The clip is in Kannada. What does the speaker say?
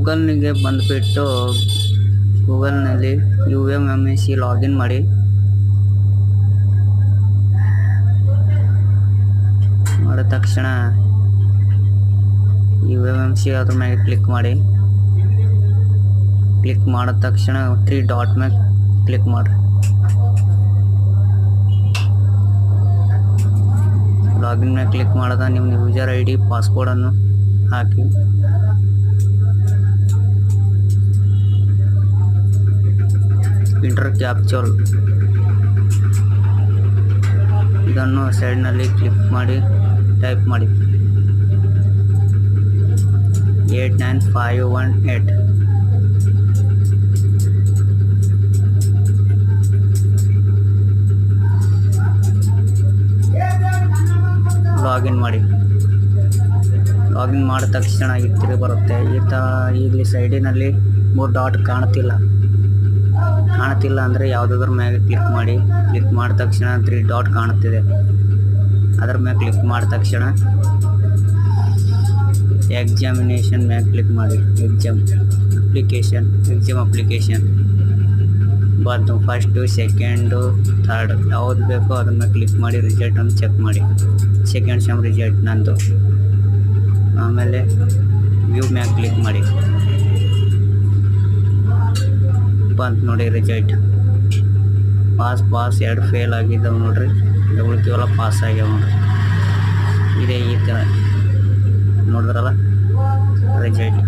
ಗೂಗಲ್ನಿಗೆ ಬಂದುಬಿಟ್ಟು ಗೂಗಲ್ನಲ್ಲಿ UMMC ಲಾಗಿನ್ ಮಾಡಿ. ಮಾಡಿದ ತಕ್ಷಣ UMMC ಅದ್ರ ಮ್ಯಾಗೆ ಕ್ಲಿಕ್ ಮಾಡಿ. ಕ್ಲಿಕ್ ಮಾಡಿದ ತಕ್ಷಣ 3 ಡಾಟ್ ಮ್ಯಾಗೆ ಕ್ಲಿಕ್ ಮಾಡಿರಿ. ಲಾಗಿನ್ ಮ್ಯಾಗೆ ಕ್ಲಿಕ್ ಮಾಡಿದ ನಿಮ್ಮ ಯೂಸರ್ ID ಪಾಸ್ವರ್ಡನ್ನು ಹಾಕಿ. ಇಂಟರ್ ಕ್ಯಾಪ್ಚರ್ ಇದನ್ನು ಸೈಡ್ನಲ್ಲಿ ಕ್ಲಿಕ್ ಮಾಡಿ ಟೈಪ್ ಮಾಡಿ 89518. ಲಾಗಿನ್ ಮಾಡಿ. ಲಾಗಿನ್ ಮಾಡಿದ ತಕ್ಷಣ ತಿರುಗಿ ಬರುತ್ತೆ. ಇಲ್ಲಿ ಸೈಡಿನಲ್ಲಿ 3 ಡಾಟ್ ಕಾಣ್ತಿಲ್ಲ ಅಂದರೆ ಯಾವುದಾದ್ರ ಮ್ಯಾಗೆ ಕ್ಲಿಕ್ ಮಾಡಿ. ಕ್ಲಿಕ್ ಮಾಡಿದ ತಕ್ಷಣ 3 ಡಾಟ್ ಕಾಣುತ್ತಿದೆ, ಅದರ ಮ್ಯಾಗೆ ಕ್ಲಿಕ್ ಮಾಡಿದ ತಕ್ಷಣ ಎಕ್ಸಾಮಿನೇಷನ್ ಮ್ಯಾಗೆ ಕ್ಲಿಕ್ ಮಾಡಿ. ಎಕ್ಸಾಮ್ ಅಪ್ಲಿಕೇಶನ್ ಬಂತು. ಫಸ್ಟು, ಸೆಕೆಂಡು, ಥರ್ಡ್ ಯಾವುದು ಬೇಕೋ ಅದ್ರ ಮೇಲೆ ಕ್ಲಿಕ್ ಮಾಡಿ ರಿಸಲ್ಟನ್ನು ಚೆಕ್ ಮಾಡಿ. ಸೆಕೆಂಡ್ ಸೆಮ್ ರಿಸಲ್ಟ್ ನಂದು. ಆಮೇಲೆ ವ್ಯೂ ಮ್ಯಾಗೆ ಕ್ಲಿಕ್ ಮಾಡಿ. ಬಂತು ನೋಡಿ ರಿಸಲ್ಟ್. ಪಾಸ್ 2 ಫೇಲ್ ಆಗಿದ್ದಾವೆ ನೋಡ್ರಿ, ಉಳಿಕೆಲ್ಲ ಪಾಸ್ ಆಗ್ಯಾವ ನೋಡ್ರಿ. ಇದೇ ಈ ಥರ ನೋಡಿದ್ರಲ್ಲ ರಿಸಲ್ಟ್.